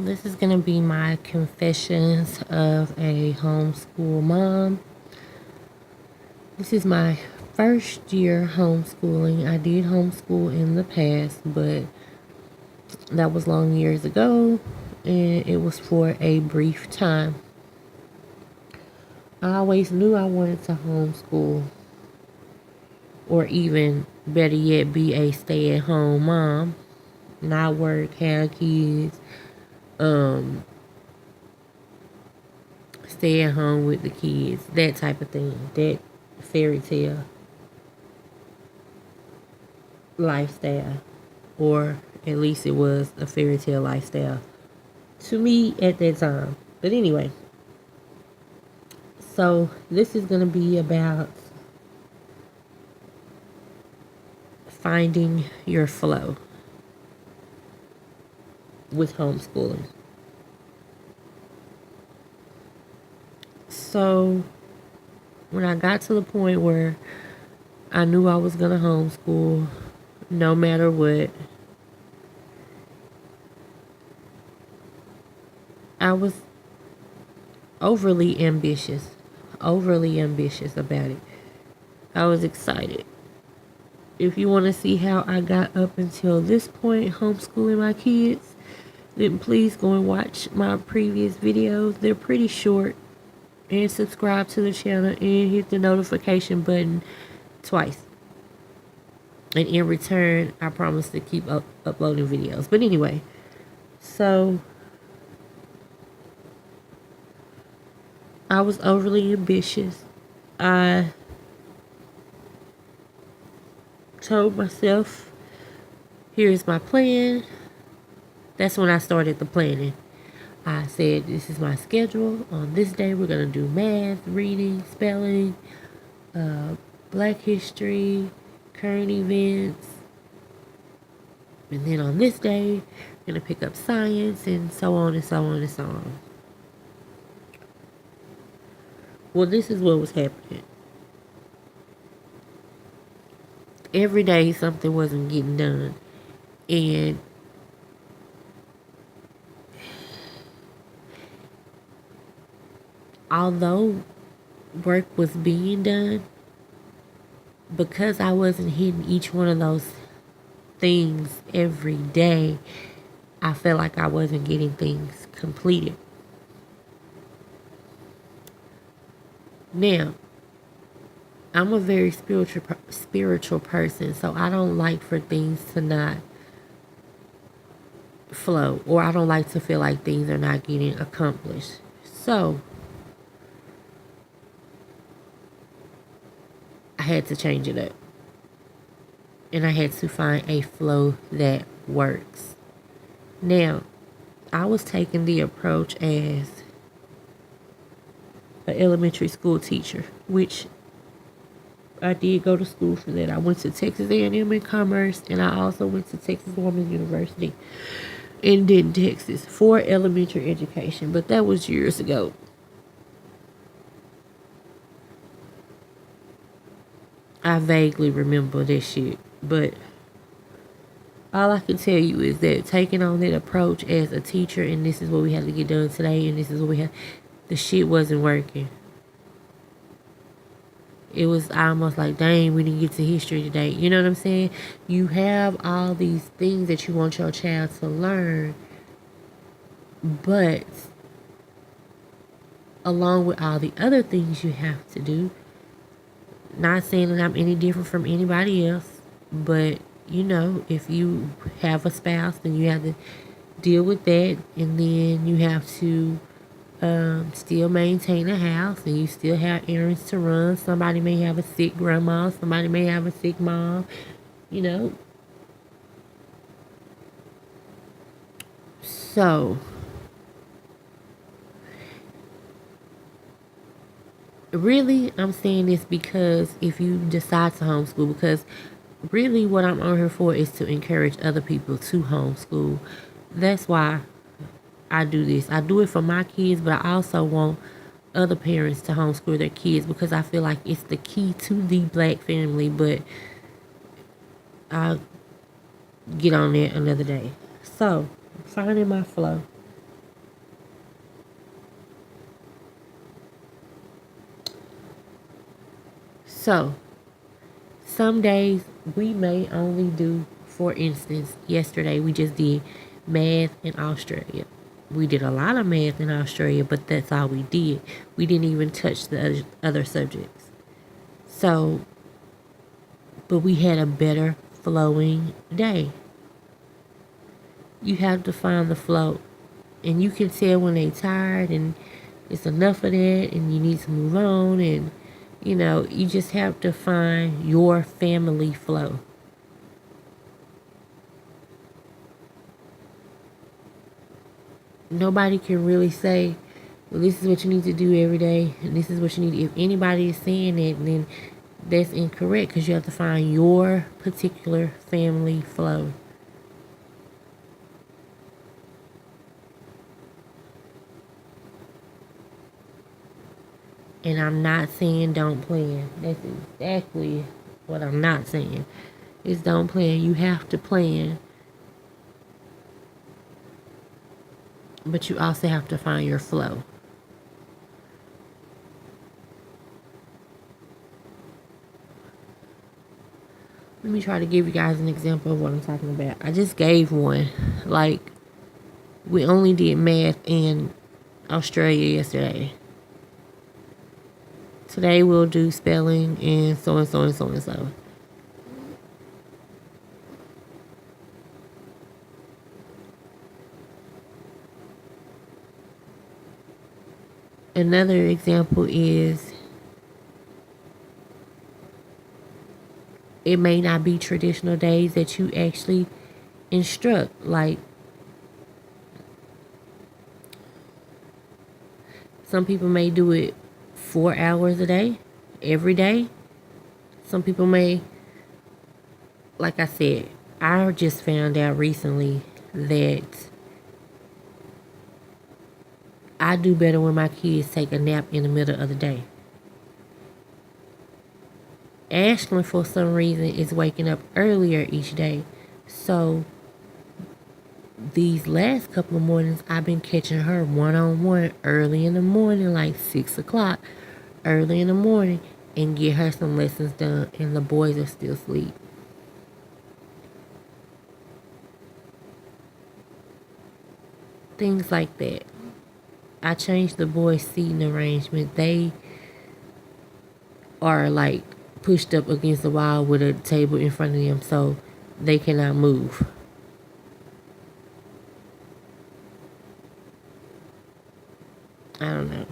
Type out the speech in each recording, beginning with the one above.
This is going to be my confessions of a homeschool mom. This is my first year homeschooling. I did homeschool in the past, but that was long years ago, and it was for a brief time. I always knew I wanted to homeschool, or even better yet, be a stay-at-home mom, not work, have kids, stay at home with the kids, that type of thing, that fairy tale lifestyle, or at least it was a fairy tale lifestyle to me at that time. But anyway, so this is going to be about finding your flow with homeschooling. So when I got to the point where I knew I was going to homeschool no matter what, I was overly ambitious about it. I was excited. If you want to see how I got up until this point homeschooling my kids, then please go and watch my previous videos. They're pretty short. And subscribe to the channel and hit the notification button twice. And in return, I promise to keep uploading videos. But anyway, so I was overly ambitious. I told myself, here's my plan. That's when I started the planning. I said, this is my schedule. On this day, we're going to do math, reading, spelling, Black history, current events. And then on this day, we're going to pick up science, and so on and so on and so on. Well, this is what was happening. Every day, something wasn't getting done. And although work was being done, because I wasn't hitting each one of those things every day, I felt like I wasn't getting things completed. Now, I'm a very spiritual person, so I don't like for things to not flow, or I don't like to feel like things are not getting accomplished. So I had to change it up. And I had to find a flow that works. Now, I was taking the approach as an elementary school teacher, which I did go to school for that. I went to Texas A&M in Commerce, and I also went to Texas Women's University in Denton, Texas for elementary education, but that was years ago. I vaguely remember this shit, but all I can tell you is that taking on that approach as a teacher, and this is what we had to get done today, and this is what we had, the shit wasn't working. It was almost like, dang, we didn't get to history today. You know what I'm saying? You have all these things that you want your child to learn, but along with all the other things you have to do, not saying that I'm any different from anybody else, but you know, if you have a spouse, then you have to deal with that, and then you have to still maintain a house, and you still have errands to run. Somebody may have a sick grandma, somebody may have a sick mom, you know. So really, I'm saying this because if you decide to homeschool, because really what I'm on here for is to encourage other people to homeschool. That's why I do this. I do it for my kids, but I also want other parents to homeschool their kids because I feel like it's the key to the Black family. But I'll get on that another day. So, finding my flow. So, some days we may only do, for instance, yesterday we just did math in Australia. We did a lot of math in Australia, but that's all we did. We didn't even touch the other subjects. So, but we had a better flowing day. You have to find the flow. And you can tell when they're tired and it's enough of that and you need to move on. And, you just have to find your family flow. Nobody can really say, well, this is what you need to do every day, and this is what you need. If anybody is saying that, then that's incorrect, because you have to find your particular family flow. And I'm not saying don't plan. That's exactly what I'm not saying. Is don't plan. You have to plan. But you also have to find your flow. Let me try to give you guys an example of what I'm talking about. I just gave one. Like, we only did math in Australia yesterday. Today we'll do spelling and so and so and so and so. Another example is, it may not be traditional days that you actually instruct. Like, some people may do it 4 hours a day, every day. Some people may, like I said, I just found out recently that I do better when my kids take a nap in the middle of the day. Ashlyn, for some reason, is waking up earlier each day. So these last couple of mornings, I've been catching her one-on-one early in the morning, like 6 o'clock, early in the morning, and get her some lessons done, and the boys are still asleep. Things like that. I changed the boys' seating arrangement. They are like pushed up against the wall with a table in front of them, so they cannot move. I don't know.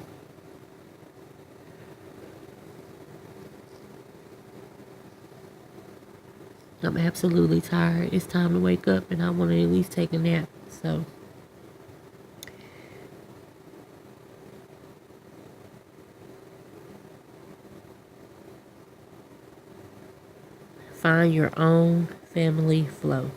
I'm absolutely tired. It's time to wake up, and I want to at least take a nap. So, find your own family flow.